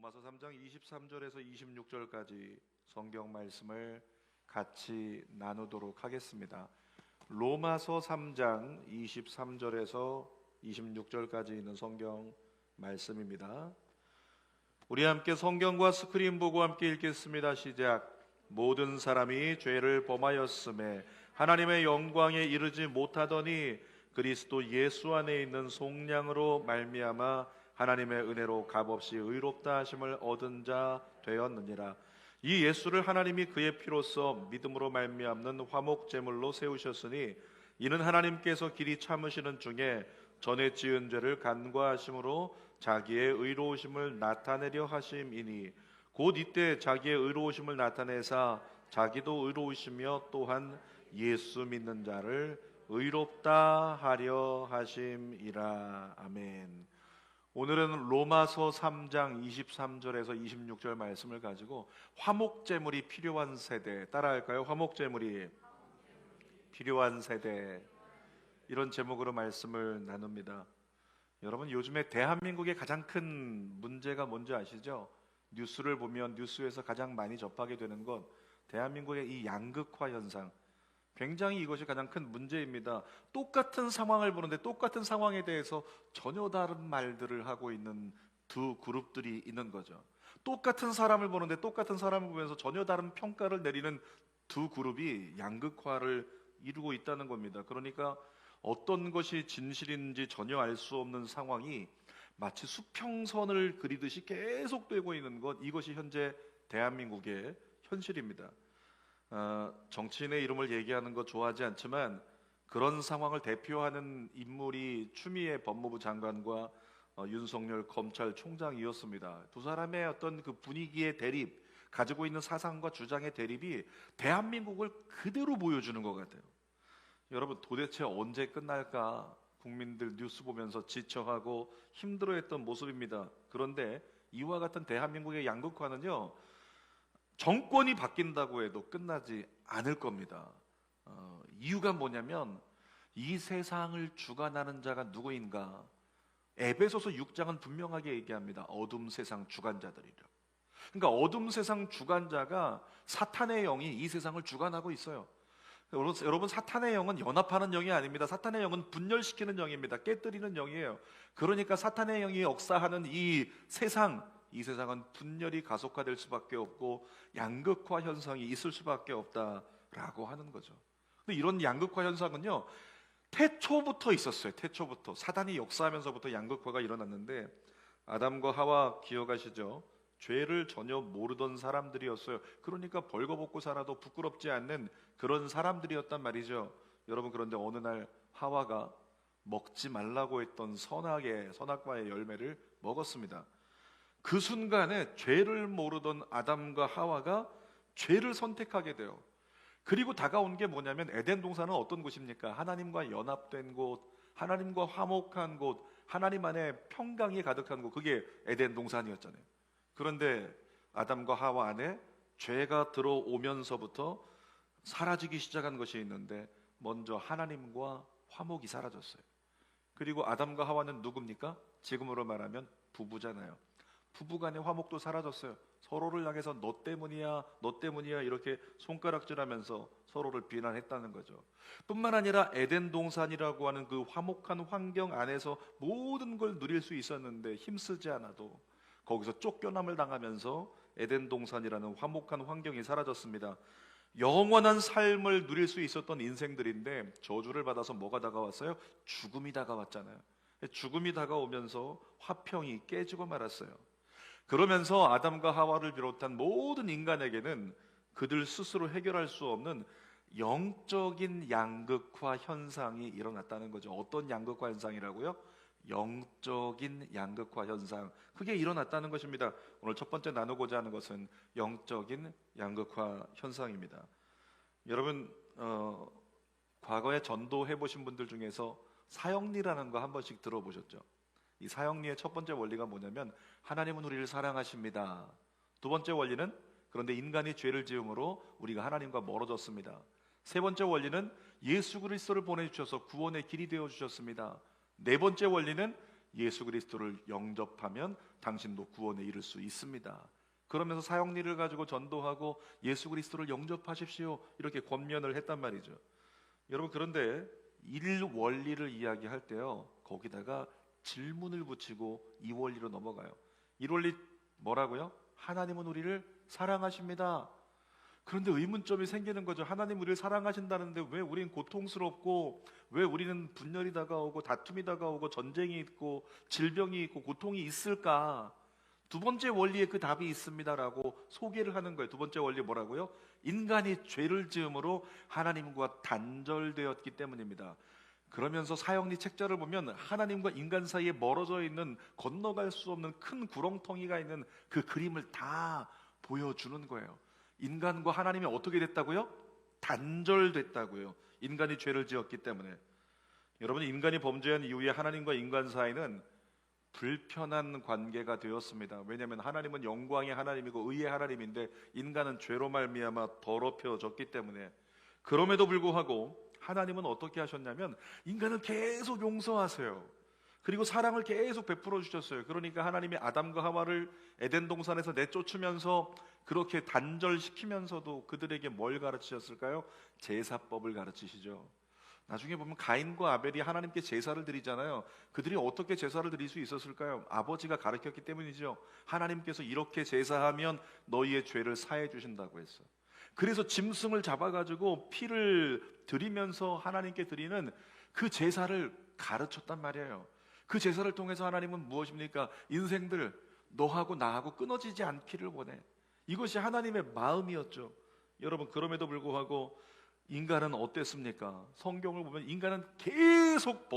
로마서 3장 23절에서 26절까지 성경 말씀을 같이 나누도록 하겠습니다. 로마서 3장 23절에서 26절까지 있는 성경 말씀입니다. 우리 함께 성경과 스크린 보고 함께 읽겠습니다. 시작. 모든 사람이 죄를 범하였음에 하나님의 영광에 이르지 못하더니 그리스도 예수 안에 있는 속량으로 말미암아 하나님의 은혜로 값없이 의롭다 하심을 얻은 자 되었느니라. 이 예수를 하나님이 그의 피로써 믿음으로 말미암는 화목 제물로 세우셨으니 이는 하나님께서 길이 참으시는 중에 전에 지은 죄를 간과하심으로 자기의 의로우심을 나타내려 하심이니 곧 이때 자기의 의로우심을 나타내사 자기도 의로우시며 또한 예수 믿는 자를 의롭다 하려 하심이라. 아멘. 오늘은 로마서 3장 23절에서 26절 말씀을 가지고 화목제물이 필요한 세대, 따라할까요? 화목제물이 필요한 세대, 이런 제목으로 말씀을 나눕니다. 여러분, 요즘에 대한민국의 가장 큰 문제가 뭔지 아시죠? 뉴스를 보면 뉴스에서 가장 많이 접하게 되는 것, 대한민국의 이 양극화 현상, 굉장히 이것이 가장 큰 문제입니다. 똑같은 상황을 보는데 똑같은 상황에 대해서 전혀 다른 말들을 하고 있는 두 그룹들이 있는 거죠. 똑같은 사람을 보는데 똑같은 사람을 보면서 전혀 다른 평가를 내리는 두 그룹이 양극화를 이루고 있다는 겁니다. 그러니까 어떤 것이 진실인지 전혀 알 수 없는 상황이 마치 수평선을 그리듯이 계속되고 있는 것, 이것이 현재 대한민국의 현실입니다. 정치인의 이름을 얘기하는 거 좋아하지 않지만 그런 상황을 대표하는 인물이 추미애 법무부 장관과 윤석열 검찰총장이었습니다. 두 사람의 어떤 그 분위기의 대립, 가지고 있는 사상과 주장의 대립이 대한민국을 그대로 보여주는 것 같아요. 여러분, 도대체 언제 끝날까? 국민들 뉴스 보면서 지쳐하고 힘들어했던 모습입니다. 그런데 이와 같은 대한민국의 양극화는요, 정권이 바뀐다고 해도 끝나지 않을 겁니다. 이유가 뭐냐면 이 세상을 주관하는 자가 누구인가? 에베소서 6장은 분명하게 얘기합니다. 어둠 세상 주관자들이라. 그러니까 어둠 세상 주관자가 사탄의 영이 이 세상을 주관하고 있어요. 여러분, 사탄의 영은 연합하는 영이 아닙니다. 사탄의 영은 분열시키는 영입니다. 깨뜨리는 영이에요. 그러니까 사탄의 영이 역사하는 이 세상은 분열이 가속화될 수밖에 없고 양극화 현상이 있을 수밖에 없다라고 하는 거죠. 근데 이런 양극화 현상은요, 태초부터 있었어요. 태초부터 사단이 역사하면서부터 양극화가 일어났는데, 아담과 하와 기억하시죠? 죄를 전혀 모르던 사람들이었어요. 그러니까 벌거벗고 살아도 부끄럽지 않는 그런 사람들이었단 말이죠. 여러분, 그런데 어느 날 하와가 먹지 말라고 했던 선악과의 열매를 먹었습니다. 그 순간에 죄를 모르던 아담과 하와가 죄를 선택하게 돼요. 그리고 다가온 게 뭐냐면, 에덴 동산은 어떤 곳입니까? 하나님과 연합된 곳, 하나님과 화목한 곳, 하나님 안에 평강이 가득한 곳, 그게 에덴 동산이었잖아요. 그런데 아담과 하와 안에 죄가 들어오면서부터 사라지기 시작한 것이 있는데, 먼저 하나님과 화목이 사라졌어요. 그리고 아담과 하와는 누굽니까? 지금으로 말하면 부부잖아요. 부부간의 화목도 사라졌어요. 서로를 향해서 너 때문이야 이렇게 손가락질하면서 서로를 비난했다는 거죠. 뿐만 아니라 에덴 동산이라고 하는 그 화목한 환경 안에서 모든 걸 누릴 수 있었는데, 힘쓰지 않아도 거기서 쫓겨남을 당하면서 에덴 동산이라는 화목한 환경이 사라졌습니다. 영원한 삶을 누릴 수 있었던 인생들인데 저주를 받아서 뭐가 다가왔어요? 죽음이 다가왔잖아요. 죽음이 다가오면서 화평이 깨지고 말았어요. 그러면서 아담과 하와를 비롯한 모든 인간에게는 그들 스스로 해결할 수 없는 영적인 양극화 현상이 일어났다는 거죠. 어떤 양극화 현상이라고요? 영적인 양극화 현상, 그게 일어났다는 것입니다. 오늘 첫 번째 나누고자 하는 것은 영적인 양극화 현상입니다. 여러분, 과거에 전도해 보신 분들 중에서 사형리라는 거 한 번씩 들어보셨죠? 이 사형리의 첫 번째 원리가 뭐냐면, 하나님은 우리를 사랑하십니다. 두 번째 원리는, 그런데 인간이 죄를 지음으로 우리가 하나님과 멀어졌습니다. 세 번째 원리는, 예수 그리스도를 보내주셔서 구원의 길이 되어주셨습니다. 네 번째 원리는, 예수 그리스도를 영접하면 당신도 구원에 이를 수 있습니다. 그러면서 사형리를 가지고 전도하고 예수 그리스도를 영접하십시오 이렇게 권면을 했단 말이죠. 여러분, 그런데 일 원리를 이야기할 때요, 거기다가 질문을 붙이고 이 원리로 넘어가요. 이 원리 뭐라고요? 하나님은 우리를 사랑하십니다. 그런데 의문점이 생기는 거죠. 하나님 우리를 사랑하신다는데 왜 우리는 고통스럽고, 왜 우리는 분열이 다가오고 다툼이 다가오고 전쟁이 있고 질병이 있고 고통이 있을까? 두 번째 원리에 그 답이 있습니다라고 소개를 하는 거예요. 두 번째 원리 뭐라고요? 인간이 죄를 지음으로 하나님과 단절되었기 때문입니다. 그러면서 사형리 책자를 보면 하나님과 인간 사이에 멀어져 있는, 건너갈 수 없는 큰 구렁텅이가 있는 그 그림을 다 보여주는 거예요. 인간과 하나님이 어떻게 됐다고요? 단절됐다고요. 인간이 죄를 지었기 때문에. 여러분, 인간이 범죄한 이후에 하나님과 인간 사이는 불편한 관계가 되었습니다. 왜냐하면 하나님은 영광의 하나님이고 의의 하나님인데 인간은 죄로 말미암아 더럽혀졌기 때문에. 그럼에도 불구하고 하나님은 어떻게 하셨냐면 인간을 계속 용서하세요. 그리고 사랑을 계속 베풀어 주셨어요. 그러니까 하나님이 아담과 하와를 에덴 동산에서 내쫓으면서 그렇게 단절시키면서도 그들에게 뭘 가르치셨을까요? 제사법을 가르치시죠. 나중에 보면 가인과 아벨이 하나님께 제사를 드리잖아요. 그들이 어떻게 제사를 드릴 수 있었을까요? 아버지가 가르쳤기 때문이죠. 하나님께서 이렇게 제사하면 너희의 죄를 사해 주신다고 했어요. 그래서 짐승을 잡아가지고 피를 드리면서 하나님께 드리는 그 제사를 가르쳤단 말이에요. 그 제사를 통해서 하나님은 무엇입니까? 인생들 너하고 나하고 끊어지지 않기를 원해. 이것이 하나님의 마음이었죠. 여러분, 그럼에도 불구하고 인간은 어땠습니까? 성경을 보면 인간은 계속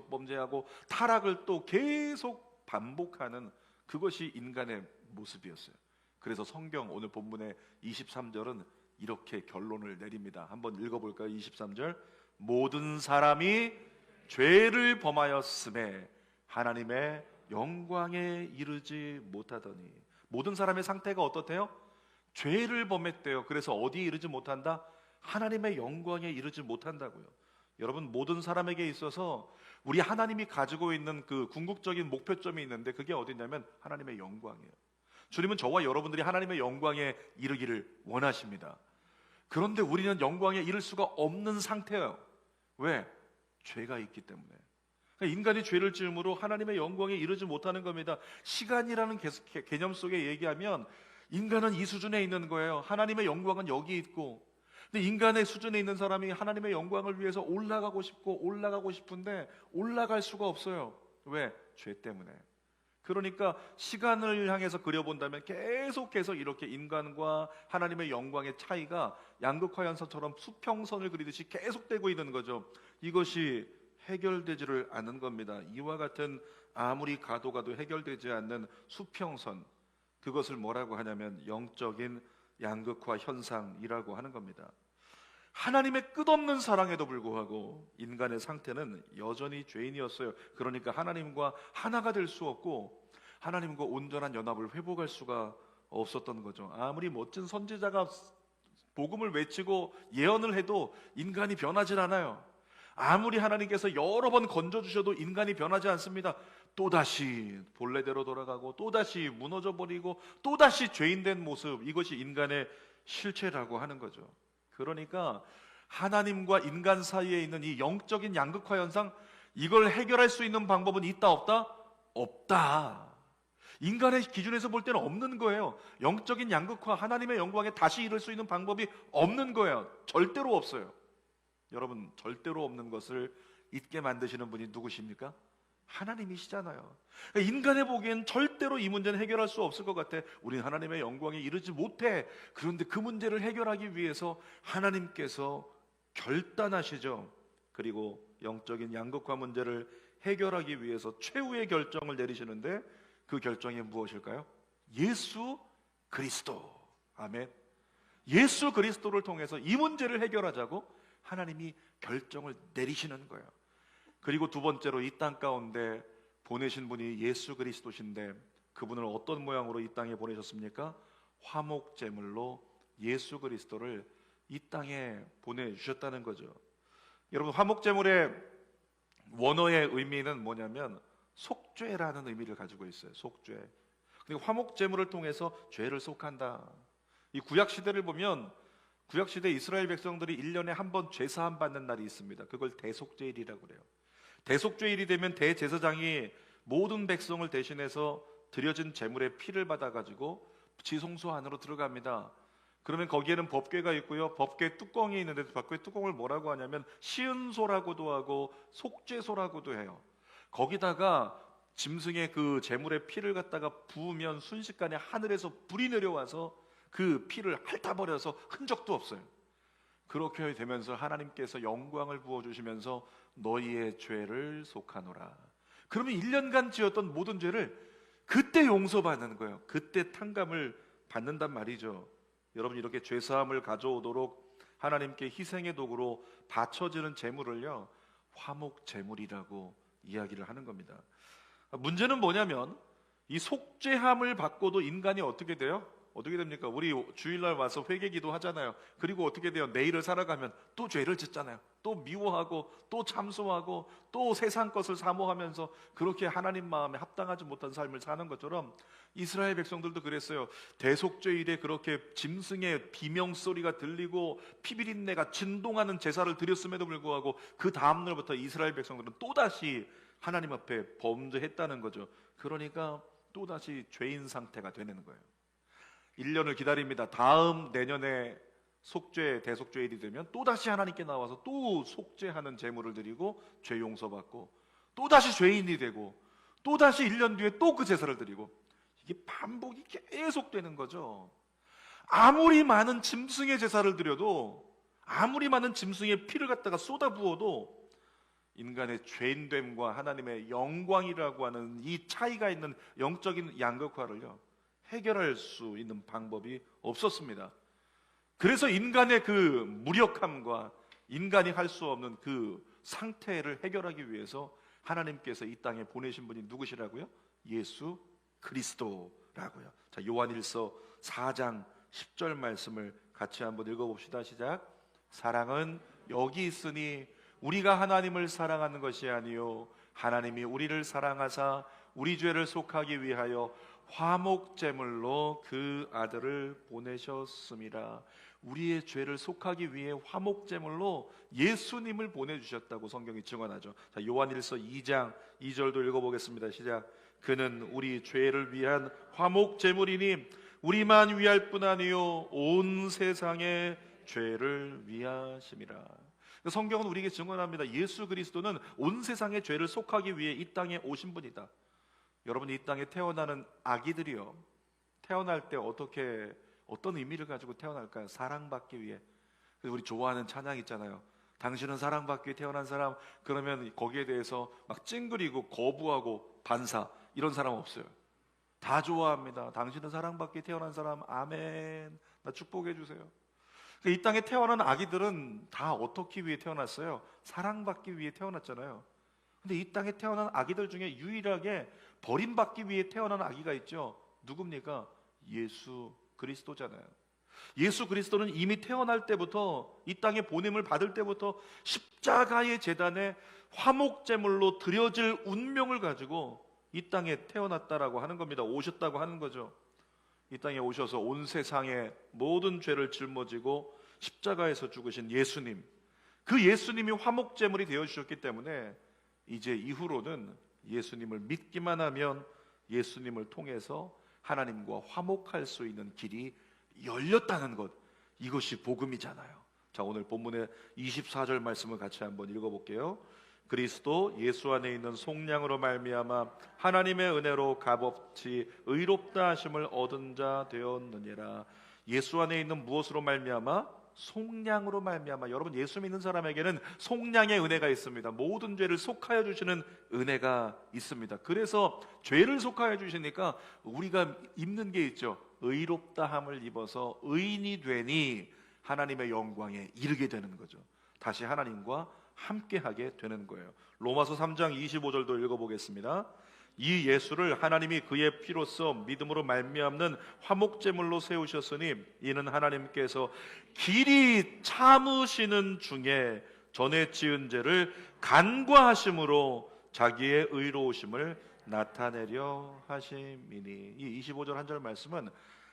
범죄하고 타락을 또 계속 반복하는 그것이 인간의 모습이었어요. 그래서 성경 오늘 본문의 23절은 이렇게 결론을 내립니다. 한번 읽어볼까요? 23절, 모든 사람이 죄를 범하였음에 하나님의 영광에 이르지 못하더니. 모든 사람의 상태가 어떻대요? 죄를 범했대요. 그래서 어디에 이르지 못한다? 하나님의 영광에 이르지 못한다고요. 여러분, 모든 사람에게 있어서 우리 하나님이 가지고 있는 그 궁극적인 목표점이 있는데 그게 어디냐면 하나님의 영광이에요. 주님은 저와 여러분들이 하나님의 영광에 이르기를 원하십니다. 그런데 우리는 영광에 이를 수가 없는 상태예요. 왜? 죄가 있기 때문에. 인간이 죄를 지음으로 하나님의 영광에 이르지 못하는 겁니다. 시간이라는 개념 속에 얘기하면 인간은 이 수준에 있는 거예요. 하나님의 영광은 여기 있고, 근데 인간의 수준에 있는 사람이 하나님의 영광을 위해서 올라가고 싶은데 올라갈 수가 없어요. 왜? 죄 때문에. 그러니까 시간을 향해서 그려본다면 계속해서 이렇게 인간과 하나님의 영광의 차이가 양극화 현상처럼 수평선을 그리듯이 계속되고 있는 거죠. 이것이 해결되지를 않는 겁니다. 이와 같은 아무리 가도 해결되지 않는 수평선, 그것을 뭐라고 하냐면 영적인 양극화 현상이라고 하는 겁니다. 하나님의 끝없는 사랑에도 불구하고 인간의 상태는 여전히 죄인이었어요. 그러니까 하나님과 하나가 될 수 없고 하나님과 온전한 연합을 회복할 수가 없었던 거죠. 아무리 멋진 선지자가 복음을 외치고 예언을 해도 인간이 변하질 않아요. 아무리 하나님께서 여러 번 건져주셔도 인간이 변하지 않습니다. 또다시 본래대로 돌아가고 또다시 무너져버리고 또다시 죄인된 모습, 이것이 인간의 실체라고 하는 거죠. 그러니까 하나님과 인간 사이에 있는 이 영적인 양극화 현상, 이걸 해결할 수 있는 방법은 있다 없다? 없다. 인간의 기준에서 볼 때는 없는 거예요. 영적인 양극화, 하나님의 영광에 다시 이룰 수 있는 방법이 없는 거예요. 절대로 없어요. 여러분, 절대로 없는 것을 잊게 만드시는 분이 누구십니까? 하나님이시잖아요. 인간의 보기엔 절대로 이 문제는 해결할 수 없을 것 같아. 우리는 하나님의 영광에 이르지 못해. 그런데 그 문제를 해결하기 위해서 하나님께서 결단하시죠. 그리고 영적인 양극화 문제를 해결하기 위해서 최후의 결정을 내리시는데 그 결정이 무엇일까요? 예수 그리스도. 아멘. 예수 그리스도를 통해서 이 문제를 해결하자고 하나님이 결정을 내리시는 거예요. 그리고 두 번째로 이 땅 가운데 보내신 분이 예수 그리스도신데 그분을 어떤 모양으로 이 땅에 보내셨습니까? 화목제물로 예수 그리스도를 이 땅에 보내주셨다는 거죠. 여러분, 화목제물의 원어의 의미는 뭐냐면 속죄라는 의미를 가지고 있어요. 속죄. 그리고 화목 제물을 통해서 죄를 속한다. 이 구약 시대를 보면 구약 시대 이스라엘 백성들이 1년에 한 번 죄 사함 받는 날이 있습니다. 그걸 대속죄일이라고 그래요. 대속죄일이 되면 대제사장이 모든 백성을 대신해서 드려진 제물의 피를 받아가지고 지성소 안으로 들어갑니다. 그러면 거기에는 법궤가 있고요. 법궤 뚜껑이 있는데 법궤 뚜껑을 뭐라고 하냐면 시은소라고도 하고 속죄소라고도 해요. 거기다가 짐승의 그 제물의 피를 갖다가 부으면 순식간에 하늘에서 불이 내려와서 그 피를 핥아버려서 흔적도 없어요. 그렇게 되면서 하나님께서 영광을 부어주시면서 너희의 죄를 속하노라. 그러면 1년간 지었던 모든 죄를 그때 용서받는 거예요. 그때 탕감을 받는단 말이죠. 여러분, 이렇게 죄사함을 가져오도록 하나님께 희생의 도구로 바쳐지는 제물을요, 화목 제물이라고 이야기를 하는 겁니다. 문제는 뭐냐면 이 속죄함을 받고도 인간이 어떻게 돼요? 어떻게 됩니까? 우리 주일날 와서 회개기도 하잖아요. 그리고 어떻게 돼요? 내일을 살아가면 또 죄를 짓잖아요. 또 미워하고 또 참소하고 또 세상 것을 사모하면서 그렇게 하나님 마음에 합당하지 못한 삶을 사는 것처럼 이스라엘 백성들도 그랬어요. 대속죄일에 그렇게 짐승의 비명소리가 들리고 피비린내가 진동하는 제사를 드렸음에도 불구하고 그 다음날부터 이스라엘 백성들은 또다시 하나님 앞에 범죄했다는 거죠. 그러니까 또다시 죄인 상태가 되는 거예요. 1년을 기다립니다. 다음 내년에 속죄 대속죄일이 되면 또다시 하나님께 나와서 또 속죄하는 제물을 드리고 죄 용서받고 또다시 죄인이 되고 또다시 1년 뒤에 또 그 제사를 드리고, 이게 반복이 계속되는 거죠. 아무리 많은 짐승의 제사를 드려도, 아무리 많은 짐승의 피를 갖다가 쏟아부어도 인간의 죄인됨과 하나님의 영광이라고 하는 이 차이가 있는 영적인 양극화를요, 해결할 수 있는 방법이 없었습니다. 그래서 인간의 그 무력함과 인간이 할 수 없는 그 상태를 해결하기 위해서 하나님께서 이 땅에 보내신 분이 누구시라고요? 예수 그리스도라고요. 자, 요한일서 4장 10절 말씀을 같이 한번 읽어봅시다. 시작. 사랑은 여기 있으니 우리가 하나님을 사랑하는 것이 아니요 하나님이 우리를 사랑하사 우리 죄를 속하기 위하여 화목제물로 그 아들을 보내셨습니다. 우리의 죄를 속하기 위해 화목제물로 예수님을 보내주셨다고 성경이 증언하죠. 자, 요한일서 2장 2절도 읽어보겠습니다. 시작. 그는 우리 죄를 위한 화목제물이니 우리만 위할 뿐 아니요 온 세상의 죄를 위하심이라. 성경은 우리에게 증언합니다. 예수 그리스도는 온 세상의 죄를 속하기 위해 이 땅에 오신 분이다. 여러분, 이 땅에 태어나는 아기들이요, 태어날 때 어떤 의미를 가지고 태어날까요? 사랑받기 위해. 그래서 우리 좋아하는 찬양 있잖아요. 당신은 사랑받기 위해 태어난 사람. 그러면 거기에 대해서 막 찡그리고 거부하고 반사, 이런 사람 없어요. 다 좋아합니다. 당신은 사랑받기 위해 태어난 사람. 아멘. 나 축복해 주세요. 이 땅에 태어난 아기들은 다 어떻게 위해 태어났어요? 사랑받기 위해 태어났잖아요. 근데 이 땅에 태어난 아기들 중에 유일하게 버림받기 위해 태어난 아기가 있죠. 누굽니까? 예수 그리스도잖아요. 예수 그리스도는 이미 태어날 때부터, 이 땅에 보냄을 받을 때부터 십자가의 제단에 화목제물로 드려질 운명을 가지고 이 땅에 태어났다라고 하는 겁니다. 오셨다고 하는 거죠. 이 땅에 오셔서 온 세상의 모든 죄를 짊어지고 십자가에서 죽으신 예수님, 그 예수님이 화목제물이 되어주셨기 때문에 이제 이후로는 예수님을 믿기만 하면 예수님을 통해서 하나님과 화목할 수 있는 길이 열렸다는 것, 이것이 복음이잖아요. 자, 오늘 본문의 24절 말씀을 같이 한번 읽어볼게요. 그리스도 예수 안에 있는 속량으로 말미암아 하나님의 은혜로 값없이 의롭다 하심을 얻은 자 되었느니라. 예수 안에 있는 무엇으로 말미암아? 속량으로 말미암아. 여러분, 예수 믿는 사람에게는 속량의 은혜가 있습니다. 모든 죄를 속하여 주시는 은혜가 있습니다. 그래서 죄를 속하여 주시니까 우리가 입는 게 있죠. 의롭다함을 입어서 의인이 되니 하나님의 영광에 이르게 되는 거죠. 다시 하나님과 함께하게 되는 거예요. 로마서 3장 25절도 읽어보겠습니다. 이 예수를 하나님이 그의 피로써 믿음으로 말미암는 화목제물로 세우셨으니 이는 하나님께서 길이 참으시는 중에 전에 지은 죄를 간과하심으로 자기의 의로우심을 나타내려 하심이니. 이 25절 한 절 말씀은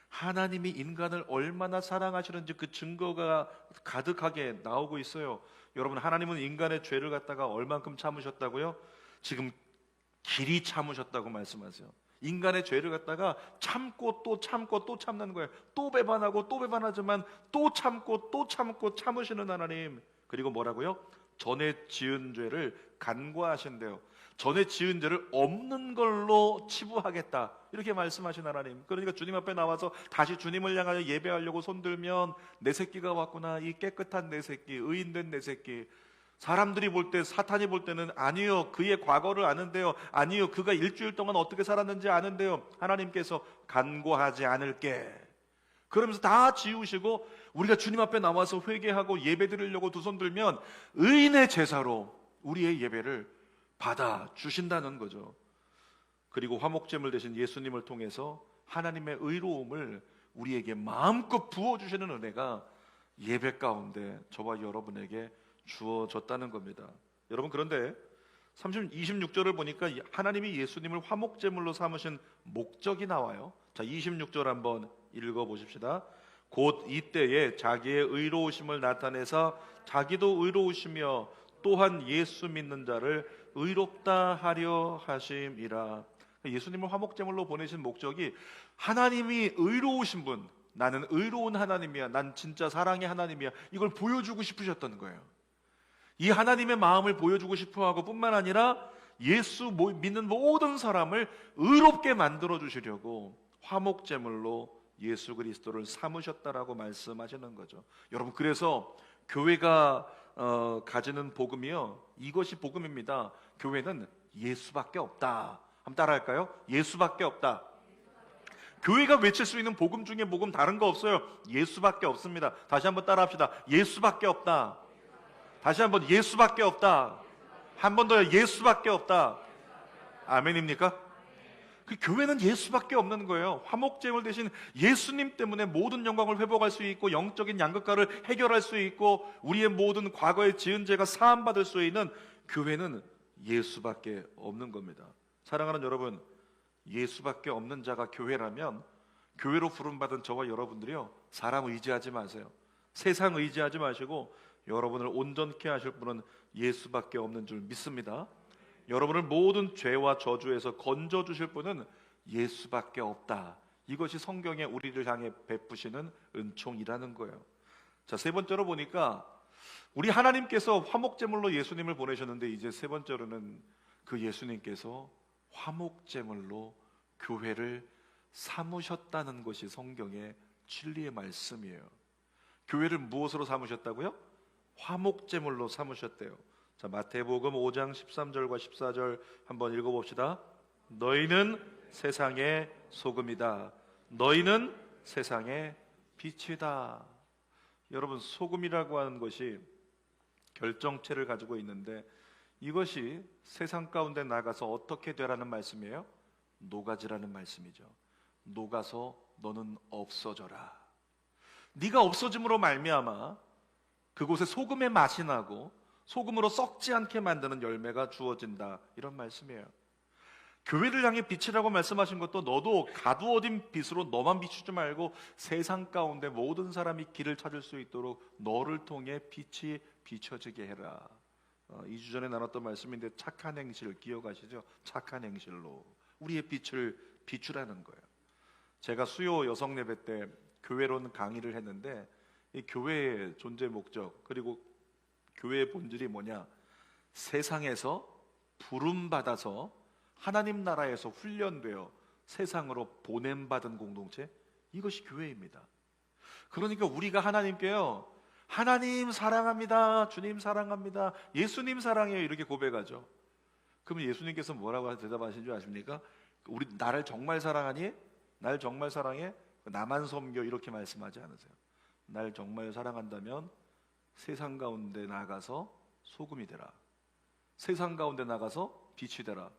하나님이 인간을 얼마나 사랑하시는지 그 증거가 가득하게 나오고 있어요. 여러분, 하나님은 인간의 죄를 갖다가 얼만큼 참으셨다고요? 지금 길이 참으셨다고 말씀하세요. 인간의 죄를 갖다가 참고 또 참고 또 참는 거예요. 또 배반하고 또 배반하지만 또 참고 또 참고 참으시는 하나님. 그리고 뭐라고요? 전에 지은 죄를 간과하신대요. 전에 지은 죄를 없는 걸로 치부하겠다, 이렇게 말씀하신 하나님. 그러니까 주님 앞에 나와서 다시 주님을 향하여 예배하려고 손들면 내 새끼가 왔구나, 이 깨끗한 내 새끼, 의인된 내 새끼. 사람들이 볼 때, 사탄이 볼 때는 아니요, 그의 과거를 아는데요, 아니요, 그가 일주일 동안 어떻게 살았는지 아는데요, 하나님께서 간과하지 않을게, 그러면서 다 지우시고 우리가 주님 앞에 나와서 회개하고 예배 드리려고 두 손 들면 의인의 제사로 우리의 예배를 받아 주신다는 거죠. 그리고 화목제물 대신 예수님을 통해서 하나님의 의로움을 우리에게 마음껏 부어주시는 은혜가 예배 가운데 저와 여러분에게 주어졌다는 겁니다. 여러분, 그런데 26절을 보니까 하나님이 예수님을 화목제물로 삼으신 목적이 나와요. 자, 26절 한번 읽어보십시다. 곧 이때에 자기의 의로우심을 나타내서 자기도 의로우시며 또한 예수 믿는 자를 의롭다 하려 하심이라. 예수님을 화목제물로 보내신 목적이 하나님이 의로우신 분, 나는 의로운 하나님이야, 난 진짜 사랑의 하나님이야, 이걸 보여주고 싶으셨던 거예요. 이 하나님의 마음을 보여주고 싶어하고 뿐만 아니라 예수 믿는 모든 사람을 의롭게 만들어 주시려고 화목제물로 예수 그리스도를 삼으셨다라고 말씀하시는 거죠. 여러분, 그래서 교회가 가지는 복음이요, 이것이 복음입니다. 교회는 예수밖에 없다. 한번 따라할까요? 예수밖에 없다. 교회가 외칠 수 있는 복음 중에 복음 다른 거 없어요. 예수밖에 없습니다. 다시 한번 따라합시다. 예수밖에 없다. 다시 한번, 예수밖에 없다. 한 번 더요. 예수밖에 없다. 아멘입니까? 그 교회는 예수밖에 없는 거예요. 화목제물 대신 예수님 때문에 모든 영광을 회복할 수 있고 영적인 양극화를 해결할 수 있고 우리의 모든 과거의 지은 죄가 사함받을 수 있는 교회는 예수밖에 없는 겁니다. 사랑하는 여러분, 예수밖에 없는 자가 교회라면 교회로 부름받은 저와 여러분들이요, 사람 의지하지 마세요. 세상 의지하지 마시고 여러분을 온전케 하실 분은 예수밖에 없는 줄 믿습니다. 여러분을 모든 죄와 저주에서 건져주실 분은 예수밖에 없다. 이것이 성경에 우리를 향해 베푸시는 은총이라는 거예요. 자, 세 번째로 보니까 우리 하나님께서 화목제물로 예수님을 보내셨는데 이제 세 번째로는 그 예수님께서 화목제물로 교회를 삼으셨다는 것이 성경의 진리의 말씀이에요. 교회를 무엇으로 삼으셨다고요? 화목제물로 삼으셨대요. 자, 마태복음 5장 13절과 14절 한번 읽어봅시다. 너희는 세상의 소금이다. 너희는 세상의 빛이다. 여러분, 소금이라고 하는 것이 결정체를 가지고 있는데 이것이 세상 가운데 나가서 어떻게 되라는 말씀이에요? 녹아지라는 말씀이죠. 녹아서 너는 없어져라. 네가 없어짐으로 말미암아 그곳에 소금의 맛이 나고 소금으로 썩지 않게 만드는 열매가 주어진다, 이런 말씀이에요. 교회를 향해 빛이라고 말씀하신 것도 너도 가두어진 빛으로 너만 비추지 말고 세상 가운데 모든 사람이 길을 찾을 수 있도록 너를 통해 빛이 비춰지게 해라. 2주 전에 나눴던 말씀인데 착한 행실 기억하시죠? 착한 행실로 우리의 빛을 비추라는 거예요. 제가 수요 여성 예배 때 교회론 강의를 했는데 이 교회의 존재 목적 그리고 교회의 본질이 뭐냐? 세상에서 부름받아서 하나님 나라에서 훈련되어 세상으로 보냄받은 공동체, 이것이 교회입니다. 그러니까 우리가 하나님께요, 하나님 사랑합니다, 주님 사랑합니다, 예수님 사랑해요, 이렇게 고백하죠. 그러면 예수님께서 뭐라고 대답하신 줄 아십니까? 우리 나를 정말 사랑하니? 날 정말 사랑해? 나만 섬겨, 이렇게 말씀하지 않으세요. 날 정말 사랑한다면 세상 가운데 나가서 소금이 되라. 세상 가운데 나가서 빛이 되라.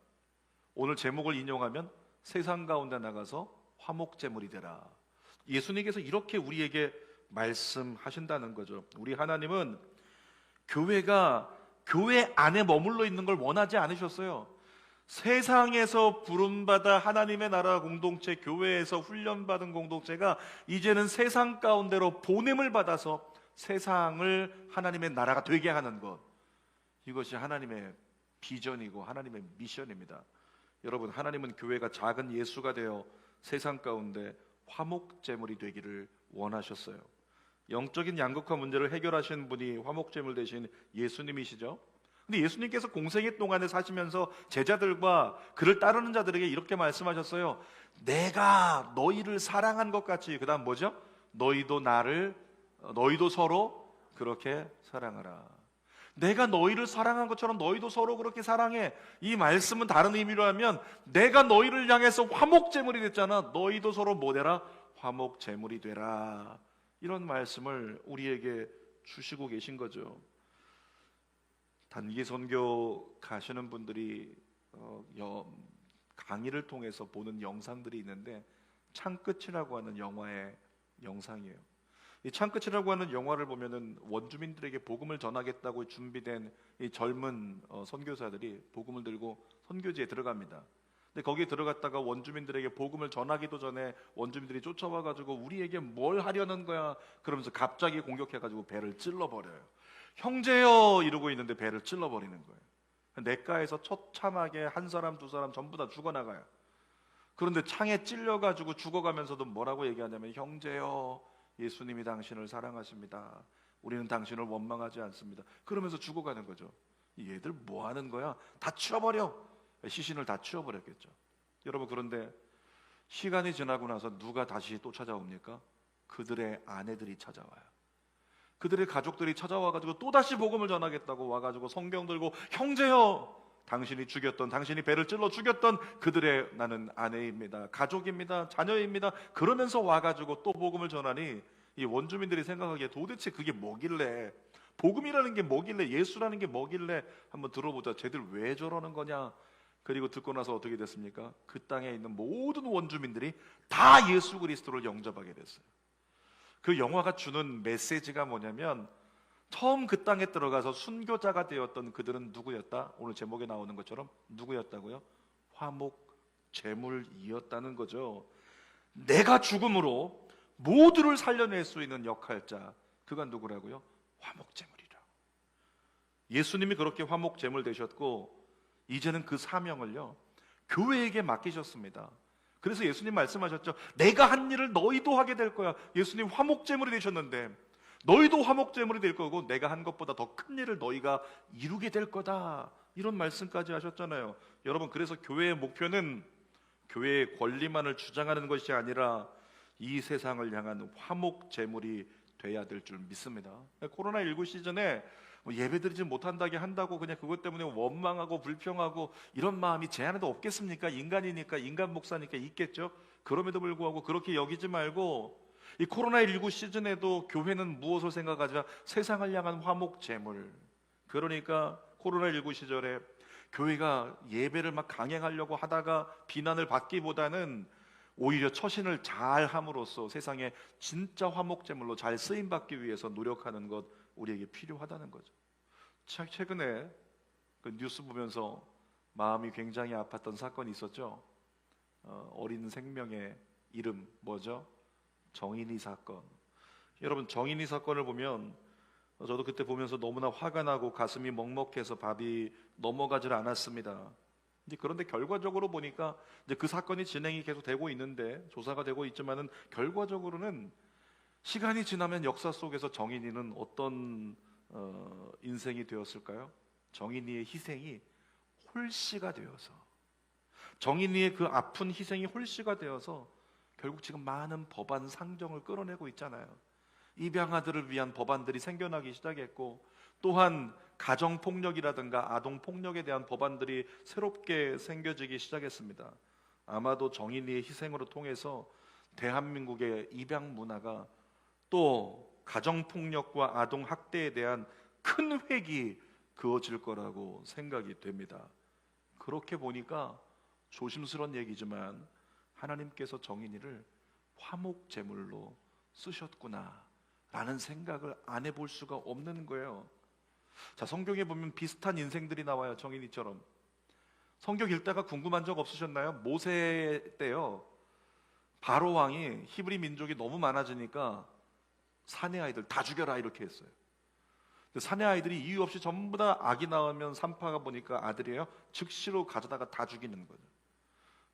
오늘 제목을 인용하면 세상 가운데 나가서 화목제물이 되라. 예수님께서 이렇게 우리에게 말씀하신다는 거죠. 우리 하나님은 교회가 교회 안에 머물러 있는 걸 원하지 않으셨어요. 세상에서 부름받아 하나님의 나라 공동체, 교회에서 훈련받은 공동체가 이제는 세상 가운데로 보냄을 받아서 세상을 하나님의 나라가 되게 하는 것, 이것이 하나님의 비전이고 하나님의 미션입니다. 여러분, 하나님은 교회가 작은 예수가 되어 세상 가운데 화목제물이 되기를 원하셨어요. 영적인 양극화 문제를 해결하신 분이 화목제물 되신 예수님이시죠. 근데 예수님께서 공생애 동안에 사시면서 제자들과 그를 따르는 자들에게 이렇게 말씀하셨어요. 내가 너희를 사랑한 것 같이, 그 다음 뭐죠? 너희도 서로 그렇게 사랑하라. 내가 너희를 사랑한 것처럼 너희도 서로 그렇게 사랑해. 이 말씀은 다른 의미로 하면 내가 너희를 향해서 화목제물이 됐잖아. 너희도 서로 뭐 되라? 화목제물이 되라. 이런 말씀을 우리에게 주시고 계신 거죠. 단기 선교 가시는 분들이 강의를 통해서 보는 영상들이 있는데, 창끝이라고 하는 영화의 영상이에요. 이 창끝이라고 하는 영화를 보면은 원주민들에게 복음을 전하겠다고 준비된 이 젊은 선교사들이 복음을 들고 선교지에 들어갑니다. 근데 거기에 들어갔다가 원주민들에게 복음을 전하기도 전에 원주민들이 쫓아와가지고 우리에게 뭘 하려는 거야 그러면서 갑자기 공격해가지고 배를 찔러버려요. 형제여 이러고 있는데 배를 찔러버리는 거예요. 냇가에서 처참하게 한 사람 두 사람 전부 다 죽어나가요. 그런데 창에 찔려가지고 죽어가면서도 뭐라고 얘기하냐면, 형제여 예수님이 당신을 사랑하십니다. 우리는 당신을 원망하지 않습니다. 그러면서 죽어가는 거죠. 얘들 뭐 하는 거야? 다 치워버려. 시신을 다 치워버렸겠죠. 여러분, 그런데 시간이 지나고 나서 누가 다시 또 찾아옵니까? 그들의 아내들이 찾아와요. 그들의 가족들이 찾아와가지고 또다시 복음을 전하겠다고 와가지고 성경 들고, 형제여 당신이 배를 찔러 죽였던 그들의 나는 아내입니다, 가족입니다, 자녀입니다. 그러면서 와가지고 또 복음을 전하니 이 원주민들이 생각하기에 도대체 그게 뭐길래, 복음이라는 게 뭐길래, 예수라는 게 뭐길래 한번 들어보자. 쟤들 왜 저러는 거냐. 그리고 듣고 나서 어떻게 됐습니까? 그 땅에 있는 모든 원주민들이 다 예수 그리스도를 영접하게 됐어요. 그 영화가 주는 메시지가 뭐냐면, 처음 그 땅에 들어가서 순교자가 되었던 그들은 누구였다? 오늘 제목에 나오는 것처럼 누구였다고요? 화목제물이었다는 거죠. 내가 죽음으로 모두를 살려낼 수 있는 역할자, 그가 누구라고요? 화목제물이라. 예수님이 그렇게 화목제물 되셨고, 이제는 그 사명을요 교회에게 맡기셨습니다. 그래서 예수님 말씀하셨죠. 내가 한 일을 너희도 하게 될 거야. 예수님 화목제물이 되셨는데 너희도 화목제물이 될 거고, 내가 한 것보다 더 큰 일을 너희가 이루게 될 거다, 이런 말씀까지 하셨잖아요. 여러분, 그래서 교회의 목표는 교회의 권리만을 주장하는 것이 아니라 이 세상을 향한 화목제물이 돼야 될 줄 믿습니다. 코로나19 시즌에 예배드리지 못한다게 한다고 그냥 그것 때문에 원망하고 불평하고 이런 마음이 제 안에도 없겠습니까? 인간이니까, 인간 목사니까 있겠죠. 그럼에도 불구하고 그렇게 여기지 말고, 이 코로나19 시즌에도 교회는 무엇을 생각하자? 세상을 향한 화목제물. 그러니까 코로나19 시절에 교회가 예배를 막 강행하려고 하다가 비난을 받기보다는 오히려 처신을 잘 함으로써 세상에 진짜 화목제물로 잘 쓰임받기 위해서 노력하는 것, 우리에게 필요하다는 거죠. 최근에 그 뉴스 보면서 마음이 굉장히 아팠던 사건이 있었죠. 어린 생명의 이름 뭐죠? 정인이 사건. 여러분, 정인이 사건을 보면 저도 그때 보면서 너무나 화가 나고 가슴이 먹먹해서 밥이 넘어가질 않았습니다. 그런데 결과적으로 보니까 이제 그 사건이 진행이 계속 되고 있는데, 조사가 되고 있지만은 결과적으로는 시간이 지나면 역사 속에서 정인이는 어떤 인생이 되었을까요? 정인이의 희생이 홀씨가 되어서, 정인이의 그 아픈 희생이 홀씨가 되어서 결국 지금 많은 법안 상정을 끌어내고 있잖아요. 입양아들을 위한 법안들이 생겨나기 시작했고, 또한 가정폭력이라든가 아동폭력에 대한 법안들이 새롭게 생겨지기 시작했습니다. 아마도 정인이의 희생으로 통해서 대한민국의 입양 문화가 또 가정폭력과 아동학대에 대한 큰 획이 그어질 거라고 생각이 됩니다. 그렇게 보니까 조심스러운 얘기지만 하나님께서 정인이를 화목제물로 쓰셨구나 라는 생각을 안 해볼 수가 없는 거예요. 자, 성경에 보면 비슷한 인생들이 나와요. 정인이처럼. 성경 읽다가 궁금한 적 없으셨나요? 모세 때요, 바로 왕이 히브리 민족이 너무 많아지니까 사내 아이들 다 죽여라 이렇게 했어요. 사내 아이들이 이유 없이 전부 다 아기 낳으면 산파가 보니까 아들이에요. 즉시로 가져다가 다 죽이는 거죠.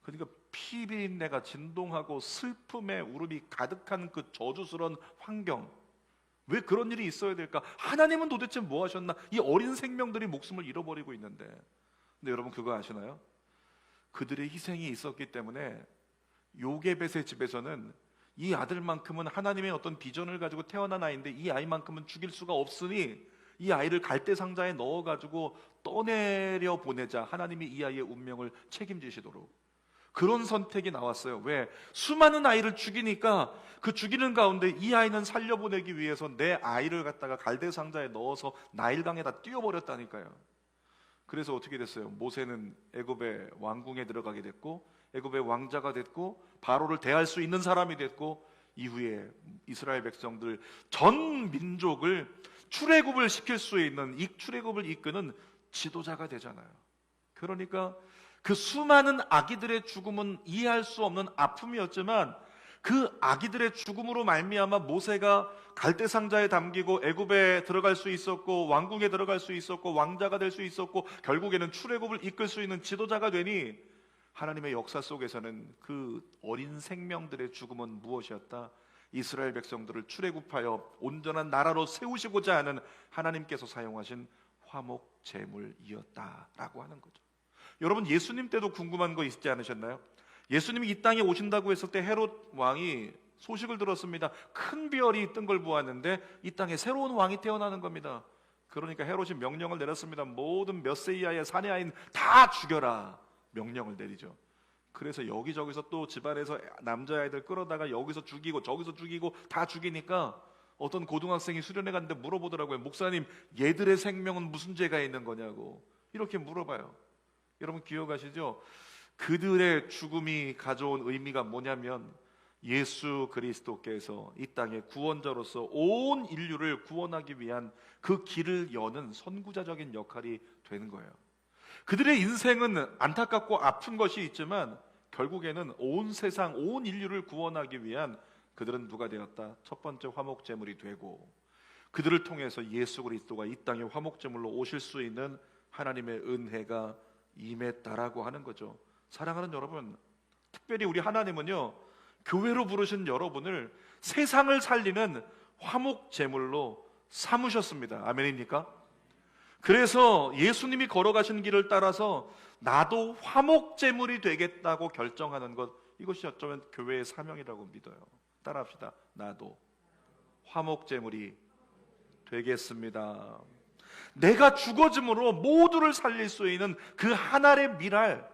그러니까 피비린내가 진동하고 슬픔에 울음이 가득한 그 저주스러운 환경, 왜 그런 일이 있어야 될까? 하나님은 도대체 뭐 하셨나? 이 어린 생명들이 목숨을 잃어버리고 있는데. 근데 여러분 그거 아시나요? 그들의 희생이 있었기 때문에 요게벳의 집에서는 이 아들만큼은 하나님의 어떤 비전을 가지고 태어난 아이인데 이 아이만큼은 죽일 수가 없으니 이 아이를 갈대 상자에 넣어가지고 떠내려 보내자, 하나님이 이 아이의 운명을 책임지시도록. 그런 선택이 나왔어요. 왜? 수많은 아이를 죽이니까 그 죽이는 가운데 이 아이는 살려보내기 위해서 내 아이를 갖다가 갈대 상자에 넣어서 나일강에다 띄워버렸다니까요. 그래서 어떻게 됐어요? 모세는 애굽의 왕궁에 들어가게 됐고 애굽의 왕자가 됐고 바로를 대할 수 있는 사람이 됐고, 이후에 이스라엘 백성들 전 민족을 출애굽을 시킬 수 있는, 이 출애굽을 이끄는 지도자가 되잖아요. 그러니까 그 수많은 아기들의 죽음은 이해할 수 없는 아픔이었지만 그 아기들의 죽음으로 말미암아 모세가 갈대 상자에 담기고 애굽에 들어갈 수 있었고 왕궁에 들어갈 수 있었고 왕자가 될 수 있었고 결국에는 출애굽을 이끌 수 있는 지도자가 되니, 하나님의 역사 속에서는 그 어린 생명들의 죽음은 무엇이었다? 이스라엘 백성들을 출애굽하여 온전한 나라로 세우시고자 하는 하나님께서 사용하신 화목 제물이었다라고 하는 거죠. 여러분, 예수님 때도 궁금한 거 있지 않으셨나요? 예수님이 이 땅에 오신다고 했을 때 헤롯 왕이 소식을 들었습니다. 큰 별이 뜬 걸 보았는데 이 땅에 새로운 왕이 태어나는 겁니다. 그러니까 헤롯이 명령을 내렸습니다. 모든 몇 세 이하의 사내 아이는 다 죽여라 명령을 내리죠. 그래서 여기저기서 또 집안에서 남자아이들 끌어다가 여기서 죽이고 저기서 죽이고 다 죽이니까 어떤 고등학생이 수련회 갔는데 물어보더라고요. 목사님, 얘들의 생명은 무슨 죄가 있는 거냐고 이렇게 물어봐요. 여러분 기억하시죠? 그들의 죽음이 가져온 의미가 뭐냐면 예수 그리스도께서 이 땅의 구원자로서 온 인류를 구원하기 위한 그 길을 여는 선구자적인 역할이 되는 거예요. 그들의 인생은 안타깝고 아픈 것이 있지만 결국에는 온 세상, 온 인류를 구원하기 위한 그들은 누가 되었다? 첫 번째 화목제물이 되고, 그들을 통해서 예수 그리스도가 이 땅에 화목제물로 오실 수 있는 하나님의 은혜가 임했다라고 하는 거죠. 사랑하는 여러분, 특별히 우리 하나님은요, 교회로 부르신 여러분을 세상을 살리는 화목제물로 삼으셨습니다. 아멘입니까? 그래서 예수님이 걸어가신 길을 따라서 나도 화목제물이 되겠다고 결정하는 것, 이것이 어쩌면 교회의 사명이라고 믿어요. 따라합시다. 나도 화목제물이 되겠습니다. 내가 죽어짐으로 모두를 살릴 수 있는 그 한 알의 밀알,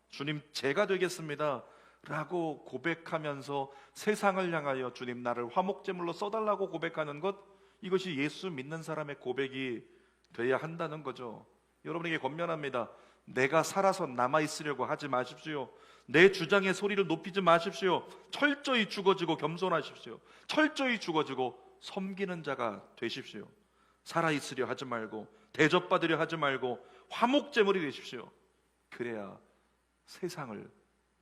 주님 제가 되겠습니다 라고 고백하면서 세상을 향하여 주님 나를 화목제물로 써달라고 고백하는 것, 이것이 예수 믿는 사람의 고백이 돼야 한다는 거죠. 여러분에게 권면합니다. 내가 살아서 남아있으려고 하지 마십시오. 내 주장의 소리를 높이지 마십시오. 철저히 죽어지고 겸손하십시오. 철저히 죽어지고 섬기는 자가 되십시오. 살아있으려 하지 말고 대접받으려 하지 말고 화목제물이 되십시오. 그래야 세상을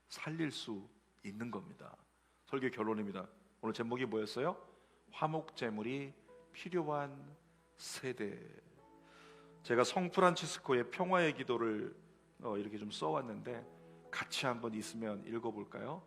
살릴 수 있는 겁니다. 설교 결론입니다. 오늘 제목이 뭐였어요? 화목제물이 필요한 세대. 제가 성프란치스코의 평화의 기도를 이렇게 좀 써왔는데 같이 한번 있으면 읽어볼까요?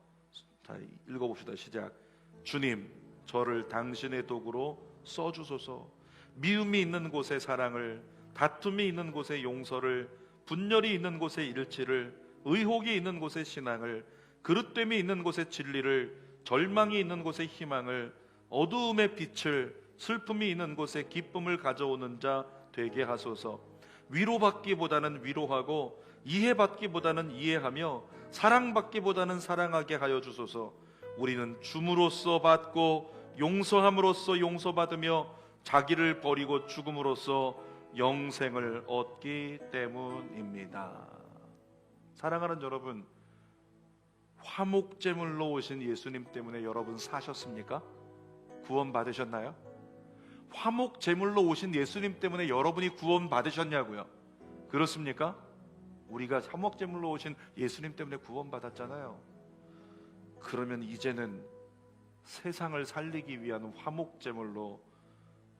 자, 읽어봅시다. 시작. 주님, 저를 당신의 도구로 써주소서. 미움이 있는 곳에 사랑을, 다툼이 있는 곳에 용서를, 분열이 있는 곳에 일치를, 의혹이 있는 곳에 신앙을, 그릇됨이 있는 곳에 진리를, 절망이 있는 곳에 희망을, 어두움의 빛을, 슬픔이 있는 곳에 기쁨을 가져오는 자 되게 하소서. 위로받기보다는 위로하고 이해받기보다는 이해하며 사랑받기보다는 사랑하게 하여 주소서. 우리는 줌으로써 받고 용서함으로써 용서받으며 자기를 버리고 죽음으로써 영생을 얻기 때문입니다. 사랑하는 여러분, 화목제물로 오신 예수님 때문에 여러분 사셨습니까? 구원 받으셨나요? 화목 제물로 오신 예수님 때문에 여러분이 구원 받으셨냐고요? 그렇습니까? 우리가 화목 제물로 오신 예수님 때문에 구원 받았잖아요. 그러면 이제는 세상을 살리기 위한 화목 제물로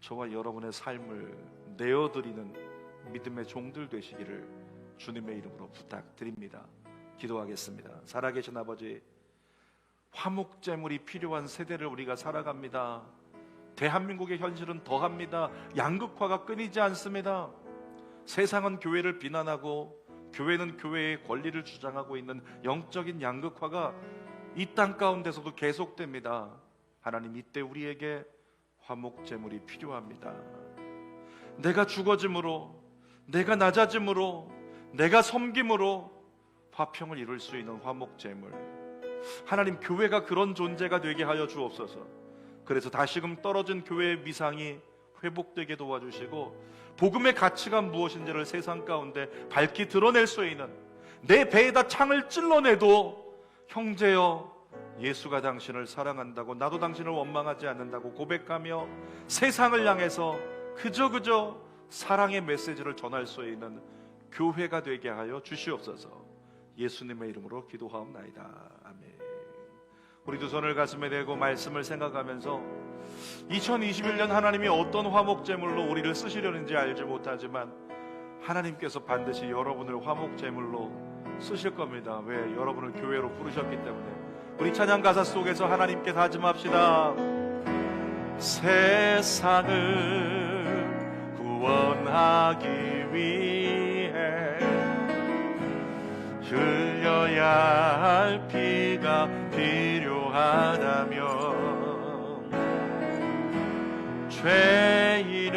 저와 여러분의 삶을 내어드리는 믿음의 종들 되시기를 주님의 이름으로 부탁드립니다. 기도하겠습니다. 살아계신 아버지, 화목 제물이 필요한 세대를 우리가 살아갑니다. 대한민국의 현실은 더합니다. 양극화가 끊이지 않습니다. 세상은 교회를 비난하고 교회는 교회의 권리를 주장하고 있는 영적인 양극화가 이 땅 가운데서도 계속됩니다. 하나님, 이때 우리에게 화목 제물이 필요합니다. 내가 죽어짐으로, 내가 낮아짐으로, 내가 섬김으로 화평을 이룰 수 있는 화목 제물, 하나님, 교회가 그런 존재가 되게 하여 주옵소서. 그래서 다시금 떨어진 교회의 미상이 회복되게 도와주시고 복음의 가치가 무엇인지를 세상 가운데 밝히 드러낼 수 있는, 내 배에다 창을 찔러내도 형제여 예수가 당신을 사랑한다고, 나도 당신을 원망하지 않는다고 고백하며 세상을 향해서 그저 사랑의 메시지를 전할 수 있는 교회가 되게 하여 주시옵소서. 예수님의 이름으로 기도하옵나이다. 아멘. 우리 두 손을 가슴에 대고 말씀을 생각하면서 2021년 하나님이 어떤 화목제물로 우리를 쓰시려는지 알지 못하지만 하나님께서 반드시 여러분을 화목제물로 쓰실 겁니다. 왜? 여러분을 교회로 부르셨기 때문에. 우리 찬양 가사 속에서 하나님께 다짐합시다. 세상을 구원하기 위해 흘려야 할 피가 필요하다면 죄인을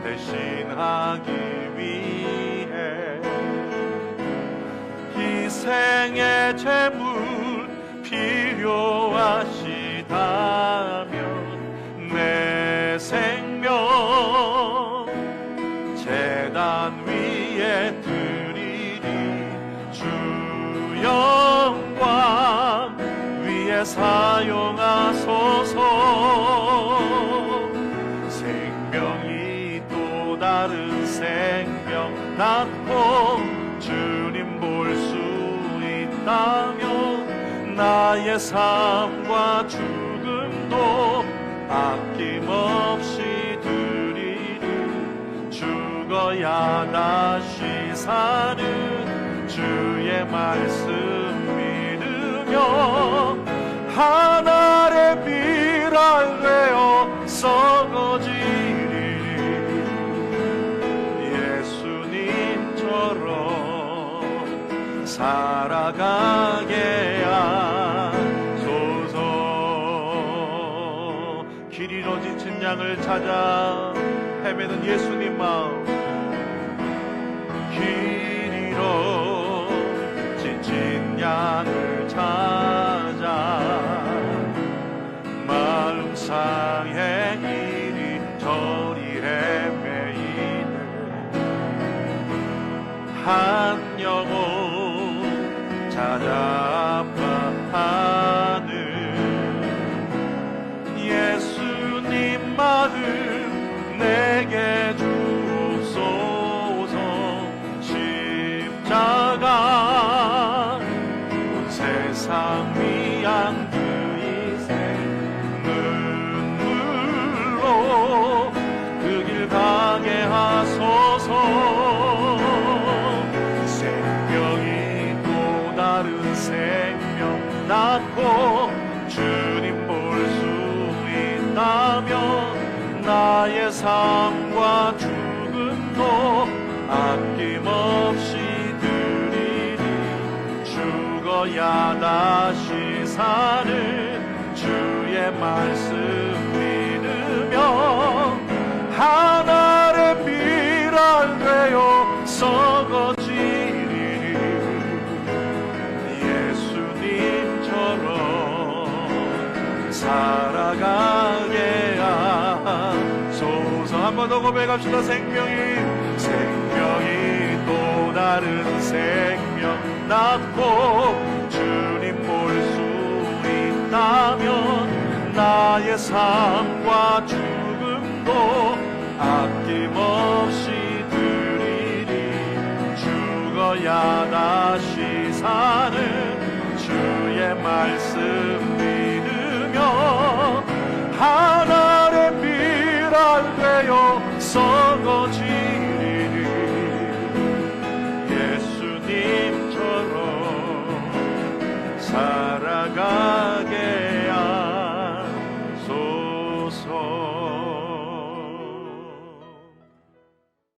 대신하기 위해 희생의 제물 필요하시다면 내 생명 제단 위에 주 영광 위에 사용하소서. 생명이 또 다른 생명 낳고 주님 볼 수 있다면 나의 삶과 죽음도 아낌없이 드리리. 죽어야 다시 사는 주의 말씀 믿으며 하늘의 비랄 되어 썩어지리. 예수님처럼 살아가게 하소서. 길 잃어진 양을 찾아 헤매는 예수님 마음, 길 잃어 지친 양을 찾아 마음 상해 이리저리 헤매이는 한 영혼 찾아 아파하는 예수님 마음 내게 주옵소서. 십자가 온 세상 위한 그 희생 눈물로 그 길 가게 하소서. 생명이 또 다른 생명 낳고 주님 볼 수 있다면 나의 삶과 죽음도 아낌없이 드리리. 죽어야 다시 사는 주의 말씀 믿으며 하늘의 비랄 되어 썩어지리. 예수님처럼 살아가게 하소서. 한 번 더 고백합시다. 생명이 또 다른 생명 낳고 주님 볼 수 있다면 나의 삶과 주 찬양도 아낌없이 드리리. 죽어야 다시 사는 주의 말씀 믿으며 하늘의 비랄 되어 썩어지